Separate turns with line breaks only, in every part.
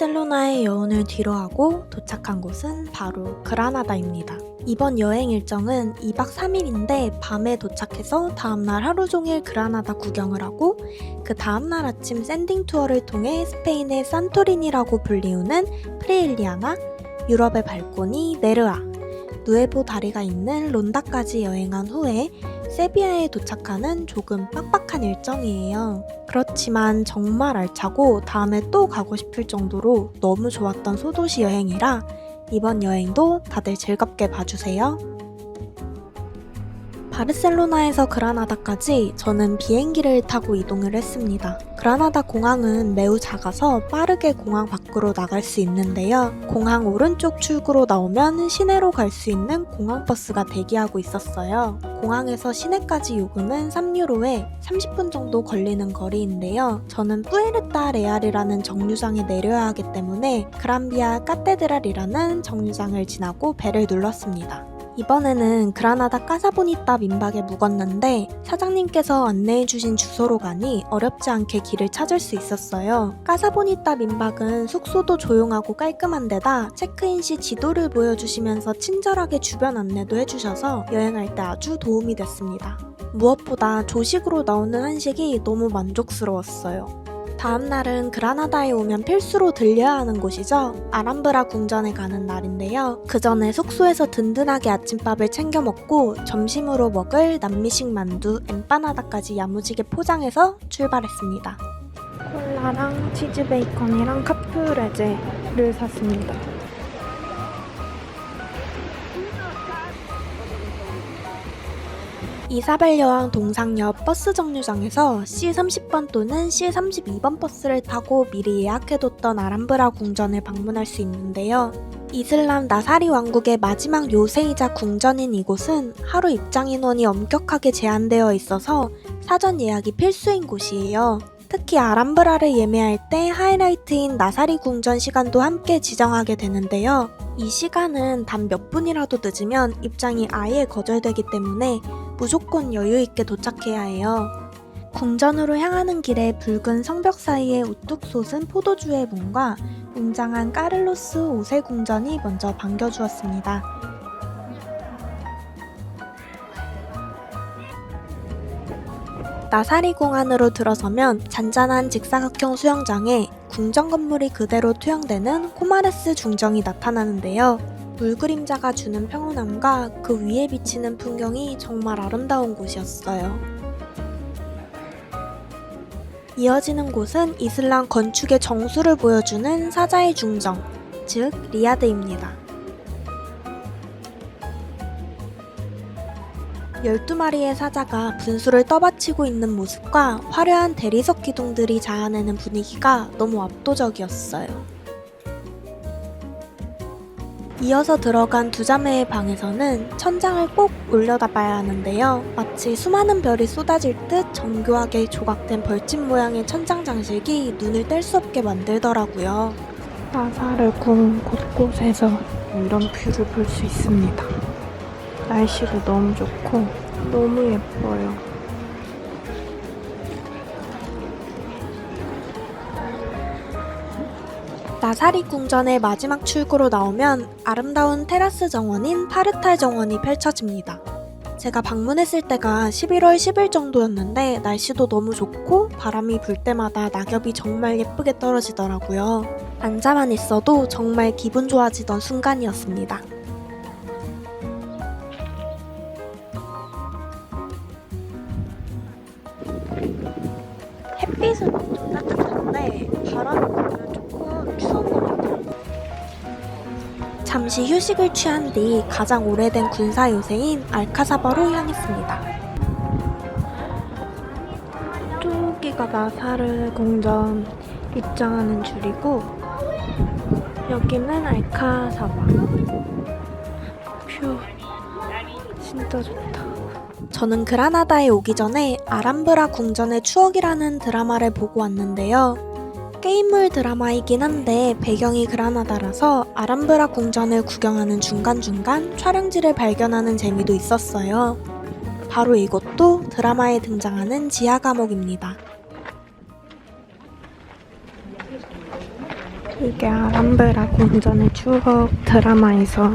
바르셀로나의 여운을 뒤로하고 도착한 곳은 바로 그라나다입니다. 이번 여행 일정은 2박 3일인데 밤에 도착해서 다음날 하루 종일 그라나다 구경을 하고 그 다음날 아침 샌딩 투어를 통해 스페인의 산토리니라고 불리우는 프레일리아나, 유럽의 발코니 네르아, 누에보 다리가 있는 론다까지 여행한 후에 세비야에 도착하는 조금 빡빡한 일정이에요. 그렇지만 정말 알차고 다음에 또 가고 싶을 정도로 너무 좋았던 소도시 여행이라 이번 여행도 다들 즐겁게 봐주세요. 바르셀로나에서 그라나다까지 저는 비행기를 타고 이동을 했습니다. 그라나다 공항은 매우 작아서 빠르게 공항 밖으로 나갈 수 있는데요. 공항 오른쪽 출구로 나오면 시내로 갈 수 있는 공항버스가 대기하고 있었어요. 공항에서 시내까지 요금은 3유로에 30분 정도 걸리는 거리인데요. 저는 뿌에르타 레알이라는 정류장에 내려야 하기 때문에 그란비아 카테드랄이라는 정류장을 지나고 배를 눌렀습니다. 이번에는 그라나다 까사보니타 민박에 묵었는데 사장님께서 안내해주신 주소로 가니 어렵지 않게 길을 찾을 수 있었어요. 까사보니타 민박은 숙소도 조용하고 깔끔한 데다 체크인 시 지도를 보여주시면서 친절하게 주변 안내도 해주셔서 여행할 때 아주 도움이 됐습니다. 무엇보다 조식으로 나오는 한식이 너무 만족스러웠어요. 다음날은 그라나다에 오면 필수로 들려야 하는 곳이죠. 아람브라 궁전에 가는 날인데요. 그 전에 숙소에서 든든하게 아침밥을 챙겨 먹고 점심으로 먹을 남미식 만두, 엠파나다까지 야무지게 포장해서 출발했습니다. 콜라랑 치즈 베이컨이랑 카프레제를 샀습니다. 이사벨 여왕 동상역 버스 정류장에서 C30번 또는 C32번 버스를 타고 미리 예약해뒀던 아람브라 궁전을 방문할 수 있는데요. 이슬람 나사리 왕국의 마지막 요새이자 궁전인 이곳은 하루 입장 인원이 엄격하게 제한되어 있어서 사전 예약이 필수인 곳이에요. 특히 아람브라를 예매할 때 하이라이트인 나사리 궁전 시간도 함께 지정하게 되는데요. 이 시간은 단 몇 분이라도 늦으면 입장이 아예 거절되기 때문에 무조건 여유있게 도착해야 해요. 궁전으로 향하는 길에 붉은 성벽 사이에 우뚝 솟은 포도주의 문과 웅장한 까를로스 5세 궁전이 먼저 반겨주었습니다. 나사리궁 안으로 들어서면 잔잔한 직사각형 수영장에 궁전 건물이 그대로 투영되는 코마레스 중정이 나타나는데요. 물그림자가 주는 평온함과 그 위에 비치는 풍경이 정말 아름다운 곳이었어요. 이어지는 곳은 이슬람 건축의 정수를 보여주는 사자의 중정, 즉 리야드입니다. 12마리의 사자가 분수를 떠받치고 있는 모습과 화려한 대리석 기둥들이 자아내는 분위기가 너무 압도적이었어요. 이어서 들어간 두 자매의 방에서는 천장을 꼭 올려다봐야 하는데요. 마치 수많은 별이 쏟아질 듯 정교하게 조각된 벌집 모양의 천장 장식이 눈을 뗄 수 없게 만들더라고요. 나사르 궁 곳곳에서 이런 뷰를 볼 수 있습니다. 날씨도 너무 좋고 너무 예뻐요. 나사리 궁전의 마지막 출구로 나오면 아름다운 테라스 정원인 파르탈 정원이 펼쳐집니다. 제가 방문했을 때가 11월 10일 정도였는데 날씨도 너무 좋고 바람이 불 때마다 낙엽이 정말 예쁘게 떨어지더라고요. 앉아만 있어도 정말 기분 좋아지던 순간이었습니다. 햇빛은 좀 따뜻한데 바람이 불면 조금 추운 것 같아요. 잠시 휴식을 취한 뒤 가장 오래된 군사 요새인 알카사바로 향했습니다. 저기가 나사르 궁전 입장하는 줄이고 여기는 알카사바. 뷰 진짜 좋다. 저는 그라나다에 오기 전에 아람브라 궁전의 추억이라는 드라마를 보고 왔는데요. 게임물 드라마이긴 한데 배경이 그라나다라서 아람브라 궁전을 구경하는 중간중간 촬영지를 발견하는 재미도 있었어요. 바로 이것도 드라마에 등장하는 지하 감옥입니다. 이게 아람브라 궁전의 추억 드라마에서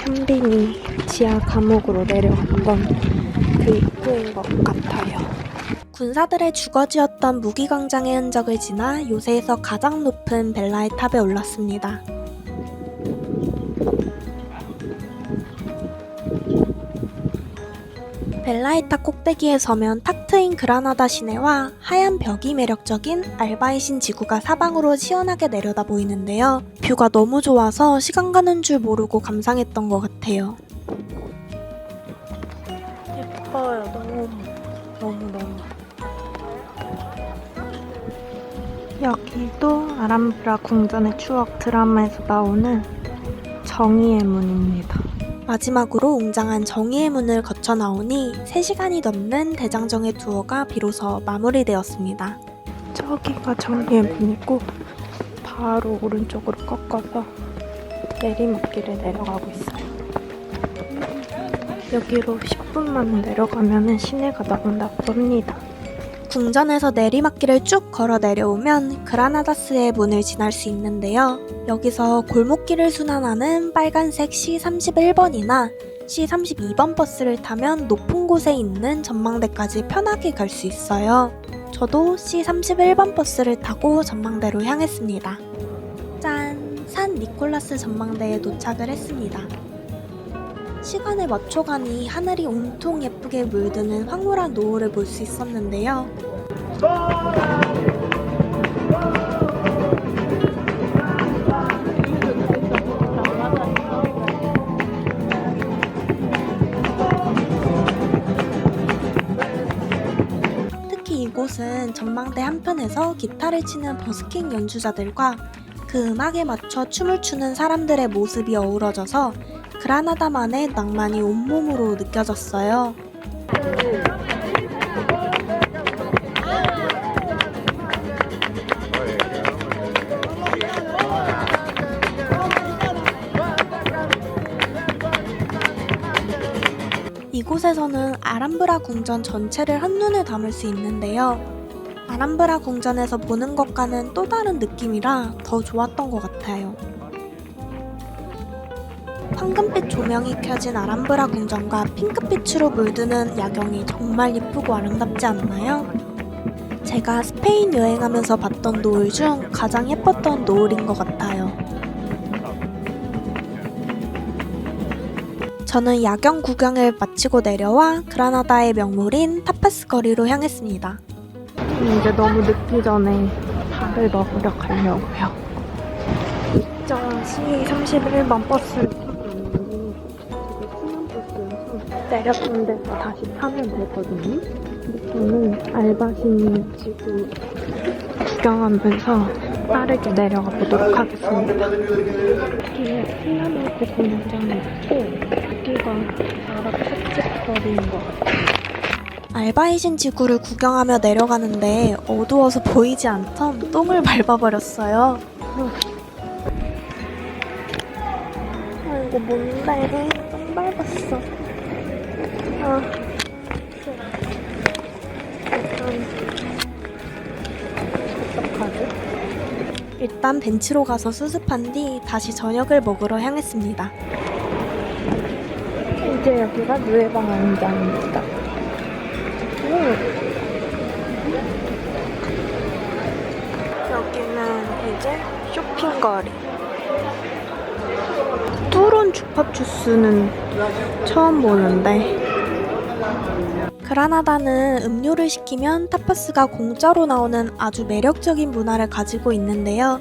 현빈이 지하 감옥으로 내려갔던 그 입구인 것 같아요. 군사들의 주거지였던 무기광장의 흔적을 지나 요새에서 가장 높은 벨라의 탑에 올랐습니다. 벨라의 탑 꼭대기에 서면 탁 트인 그라나다 시내와 하얀 벽이 매력적인 알바이신 지구가 사방으로 시원하게 내려다 보이는데요. 뷰가 너무 좋아서 시간 가는 줄 모르고 감상했던 것 같아요. 예뻐요. 너무. 여기도 아람브라 궁전의 추억 드라마에서 나오는 정의의 문입니다. 마지막으로 웅장한 정의의 문을 거쳐 나오니 3시간이 넘는 대장정의 투어가 비로소 마무리되었습니다. 저기가 정의의 문이고 바로 오른쪽으로 꺾어서 내리막길을 내려가고 있어요. 여기로 10분만 내려가면 시내가 나온다고 합니다. 궁전에서 내리막길을 쭉 걸어 내려오면 그라나다스의 문을 지날 수 있는데요. 여기서 골목길을 순환하는 빨간색 C31번이나 C32번 버스를 타면 높은 곳에 있는 전망대까지 편하게 갈 수 있어요. 저도 C31번 버스를 타고 전망대로 향했습니다. 짠! 산 니콜라스 전망대에 도착을 했습니다. 시간에 맞춰 가니 하늘이 온통 예쁘게 물드는 황홀한 노을을 볼 수 있었는데요. 특히 이곳은 전망대 한편에서 기타를 치는 버스킹 연주자들과 그 음악에 맞춰 춤을 추는 사람들의 모습이 어우러져서 그라나다만의 낭만이 온몸으로 느껴졌어요. 이곳에서는 아람브라 궁전 전체를 한눈에 담을 수 있는데요. 아람브라 궁전에서 보는 것과는 또 다른 느낌이라 더 좋았던 것 같아요. 황금빛 조명이 켜진 아람브라 궁전과 핑크빛으로 물드는 야경이 정말 예쁘고 아름답지 않나요? 제가 스페인 여행하면서 봤던 노을 중 가장 예뻤던 노을인 것 같아요. 저는 야경 구경을 마치고 내려와 그라나다의 명물인 타파스 거리로 향했습니다. 이제 너무 늦기 전에 밥을 먹으러 가려고요. 2.C31번 버스를 내렸던 데서 다시 타면 되거든요. 저는 알바신 지구 구경하면서 빠르게 내려가 보도록 하겠습니다. 여기에 플라메코 공연장이 있고 여기가 아랍 횟집 거리인 것 같아요. 알바이신 지구를 구경하며 내려가는데 어두워서 보이지 않던 똥을 밟아버렸어요. 아이고 뭔데 똥 밟았어. 일단 벤치로 가서 수습한 뒤 다시 저녁을 먹으러 향했습니다. 이제 여기가 누에방 광장입니다. 여기는 이제 쇼핑거리. 뚜론 주팝 주스는 처음 보는데 그라나다는 음료를 시키면 타파스가 공짜로 나오는 아주 매력적인 문화를 가지고 있는데요.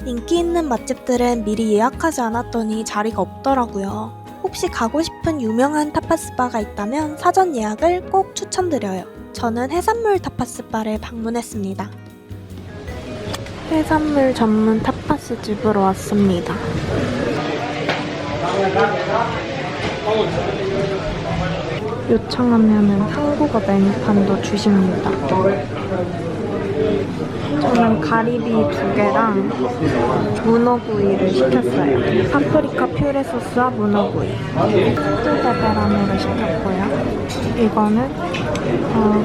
인기 있는 맛집들은 미리 예약하지 않았더니 자리가 없더라고요. 혹시 가고 싶은 유명한 타파스 바가 있다면 사전 예약을 꼭 추천드려요. 저는 해산물 타파스 바를 방문했습니다. 해산물 전문 타파스 집으로 왔습니다. 요청하면은 한국어 메뉴판도 주십니다. 저는 가리비 2개랑 문어구이를 시켰어요. 파프리카 퓨레 소스와 문어구이. 스투데베라메를 시켰고요. 이거는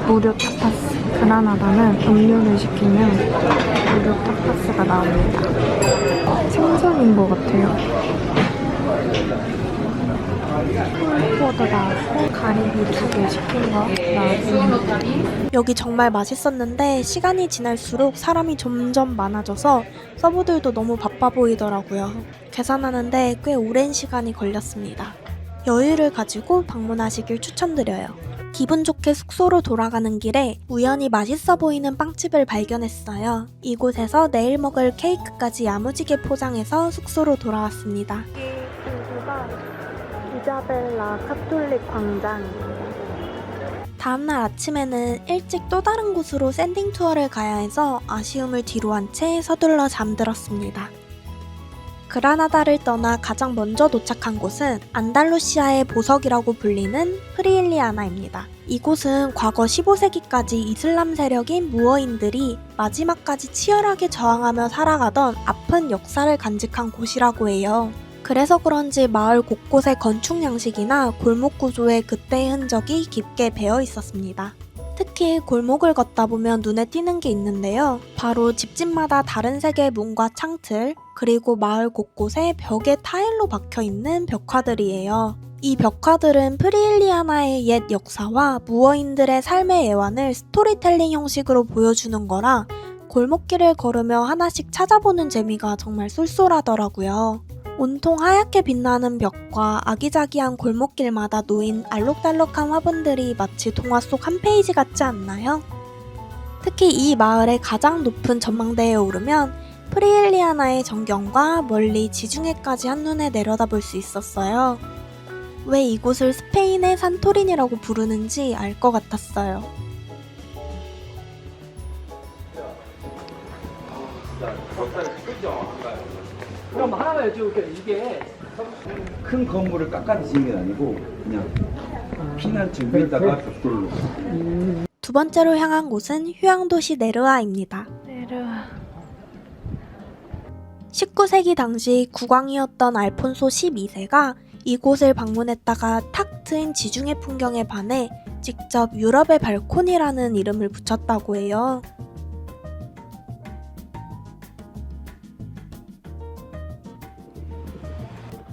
무료 타파스. 그라나다는 음료를 시키면 무료 타파스가 나옵니다. 생선인 것 같아요. 폴포도 나왔고 가리비 2개 시킨 거 나왔습니다. 여기 정말 맛있었는데 시간이 지날수록 사람이 점점 많아져서 서버들도 너무 바빠 보이더라고요. 계산하는데 꽤 오랜 시간이 걸렸습니다. 여유를 가지고 방문하시길 추천드려요. 기분 좋게 숙소로 돌아가는 길에 우연히 맛있어 보이는 빵집을 발견했어요. 이곳에서 내일 먹을 케이크까지 야무지게 포장해서 숙소로 돌아왔습니다. 여기가 이자벨라 카톨릭 광장입니다. 다음날 아침에는 일찍 또 다른 곳으로 샌딩 투어를 가야 해서 아쉬움을 뒤로한 채 서둘러 잠들었습니다. 그라나다를 떠나 가장 먼저 도착한 곳은 안달루시아의 보석이라고 불리는 프리일리아나입니다. 이곳은 과거 15세기까지 이슬람 세력인 무어인들이 마지막까지 치열하게 저항하며 살아가던 아픈 역사를 간직한 곳이라고 해요. 그래서 그런지 마을 곳곳의 건축 양식이나 골목 구조에 그때의 흔적이 깊게 배어 있었습니다. 특히 골목을 걷다 보면 눈에 띄는 게 있는데요. 바로 집집마다 다른 색의 문과 창틀, 그리고 마을 곳곳에 벽에 타일로 박혀있는 벽화들이에요. 이 벽화들은 프리일리아나의 옛 역사와 무어인들의 삶의 애환을 스토리텔링 형식으로 보여주는 거라 골목길을 걸으며 하나씩 찾아보는 재미가 정말 쏠쏠하더라고요. 온통 하얗게 빛나는 벽과 아기자기한 골목길마다 놓인 알록달록한 화분들이 마치 동화 속 한 페이지 같지 않나요? 특히 이 마을의 가장 높은 전망대에 오르면 프리일리아나의 전경과 멀리 지중해까지 한눈에 내려다볼 수 있었어요. 왜 이곳을 스페인의 산토린이라고 부르는지 알 것 같았어요.
그럼 하나만 여쭤볼게요. 이게
큰 건물을 깎아서 지은 게 아니고 그냥 피난처 위에다가 벽돌로.
두 번째로 향한 곳은 휴양도시 네르아입니다. 네르아. 19세기 당시 국왕이었던 알폰소 12세가 이곳을 방문했다가 탁 트인 지중해 풍경에 반해 직접 유럽의 발코니라는 이름을 붙였다고 해요.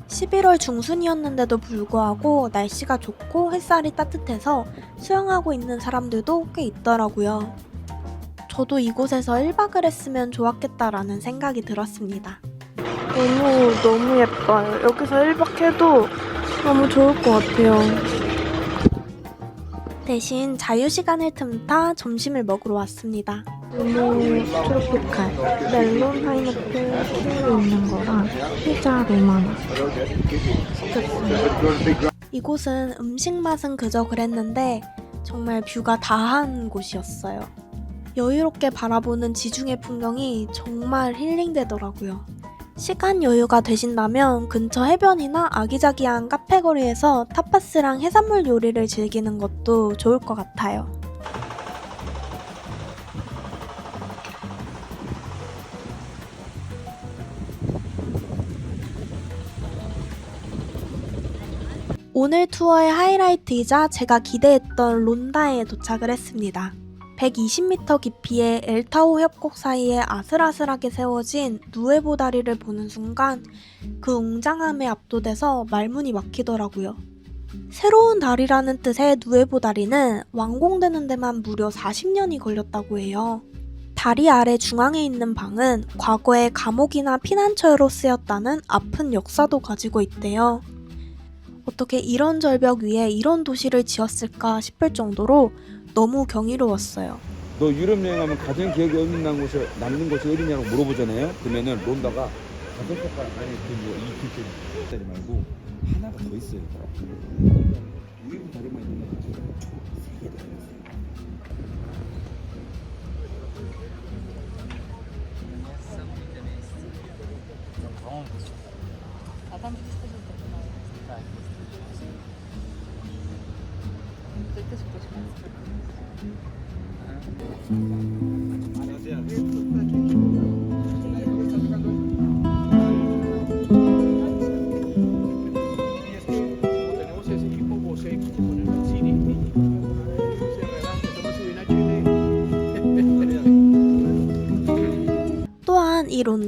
(11월) 중순이었는데도 불구하고 날씨가 좋고 햇살이 따뜻해서 수영하고 있는 사람들도 꽤 있더라고요. 저도 이곳에서 1박을 했으면 좋았겠다라는 생각이 들었습니다. 너무 예뻐요. 여기서 1박 해도 너무 좋을 것 같아요. 대신 자유시간을 tum타 점심을 먹으러 왔습니다. 너무 트로피칼, 멜론, 파인애플, 키위 있는 거랑 피자 로마나 시켰습니다. 이곳은 음식 맛은 그저 그랬는데 정말 뷰가 다한 곳이었어요. 여유롭게 바라보는 지중해 풍경이 정말 힐링되더라고요. 시간 여유가 되신다면 근처 해변이나 아기자기한 카페 거리에서 타파스랑 해산물 요리를 즐기는 것도 좋을 것 같아요. 오늘 투어의 하이라이트이자 제가 기대했던 론다에 도착을 했습니다. 120m 깊이의 엘타오 협곡 사이에 아슬아슬하게 세워진 누에보 다리를 보는 순간 그 웅장함에 압도돼서 말문이 막히더라고요. 새로운 다리라는 뜻의 누에보 다리는 완공되는 데만 무려 40년이 걸렸다고 해요. 다리 아래 중앙에 있는 방은 과거에 감옥이나 피난처로 쓰였다는 아픈 역사도 가지고 있대요. 어떻게 이런 절벽 위에 이런 도시를 지었을까 싶을 정도로 너무 경이로웠어요.
너 유럽 여행하면 가장 기억에 남는 곳이 어디냐고 물어보잖아요. 그러면은 론다가 다섯 색깔 안에 이 글자 말고 하나가 더 있어요. 위에 다리만 있는 거 가지고 세 개 더 있어요.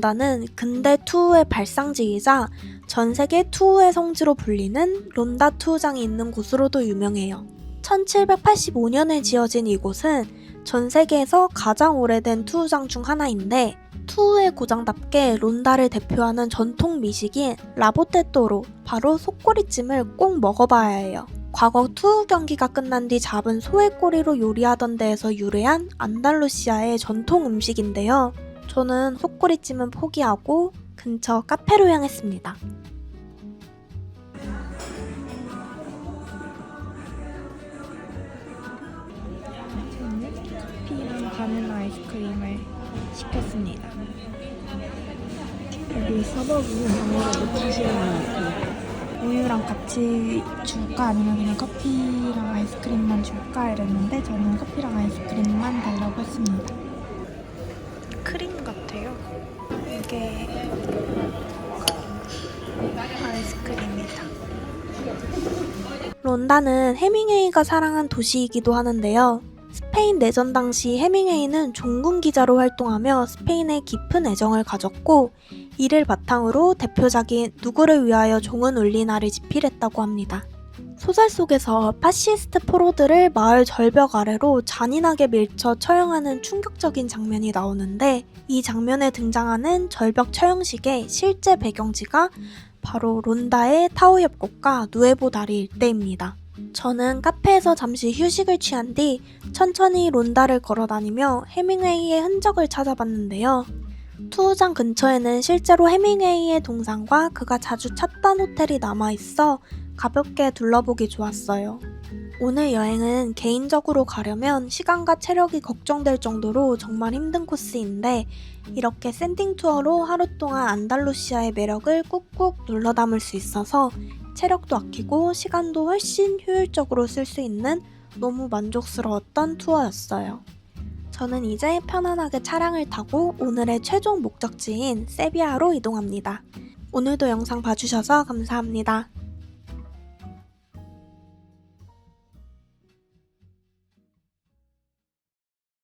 론다는 근대 투우의 발상지이자 전 세계 투우의 성지로 불리는 론다 투우장이 있는 곳으로도 유명해요. 1785년에 지어진 이곳은 전 세계에서 가장 오래된 투우장 중 하나인데 투우의 고장답게 론다를 대표하는 전통 미식인 라보테토로 바로 속꼬리찜을 꼭 먹어봐야 해요. 과거 투우 경기가 끝난 뒤 잡은 소의 꼬리로 요리하던 데에서 유래한 안달루시아의 전통 음식인데요. 저는 속꼬리찜은 포기하고 근처 카페로 향했습니다. 저는 커피랑 바닐라 아이스크림을 시켰습니다. 여기 서버분은 아무래도 못하시는 우유랑 같이 줄까 아니면 그냥 커피랑 아이스크림만 줄까 이랬는데 저는 커피랑 아이스크림만 달라고 했습니다. 크림 같아요. 이게 아이스크림이다. 론다는 해밍웨이가 사랑한 도시이기도 하는데요. 스페인 내전 당시 해밍웨이는 종군 기자로 활동하며 스페인에 깊은 애정을 가졌고 이를 바탕으로 대표작인 누구를 위하여 종은 울리나를 집필했다고 합니다. 소설 속에서 파시스트 포로들을 마을 절벽 아래로 잔인하게 밀쳐 처형하는 충격적인 장면이 나오는데 이 장면에 등장하는 절벽 처형식의 실제 배경지가 바로 론다의 타오 협곡과 누에보 다리 일대입니다. 저는 카페에서 잠시 휴식을 취한 뒤 천천히 론다를 걸어다니며 해밍웨이의 흔적을 찾아봤는데요. 투우장 근처에는 실제로 해밍웨이의 동상과 그가 자주 찾던 호텔이 남아있어 가볍게 둘러보기 좋았어요. 오늘 여행은 개인적으로 가려면 시간과 체력이 걱정될 정도로 정말 힘든 코스인데 이렇게 샌딩 투어로 하루 동안 안달루시아의 매력을 꾹꾹 눌러 담을 수 있어서 체력도 아끼고 시간도 훨씬 효율적으로 쓸 수 있는 너무 만족스러웠던 투어였어요. 저는 이제 편안하게 차량을 타고 오늘의 최종 목적지인 세비야로 이동합니다. 오늘도 영상 봐주셔서 감사합니다.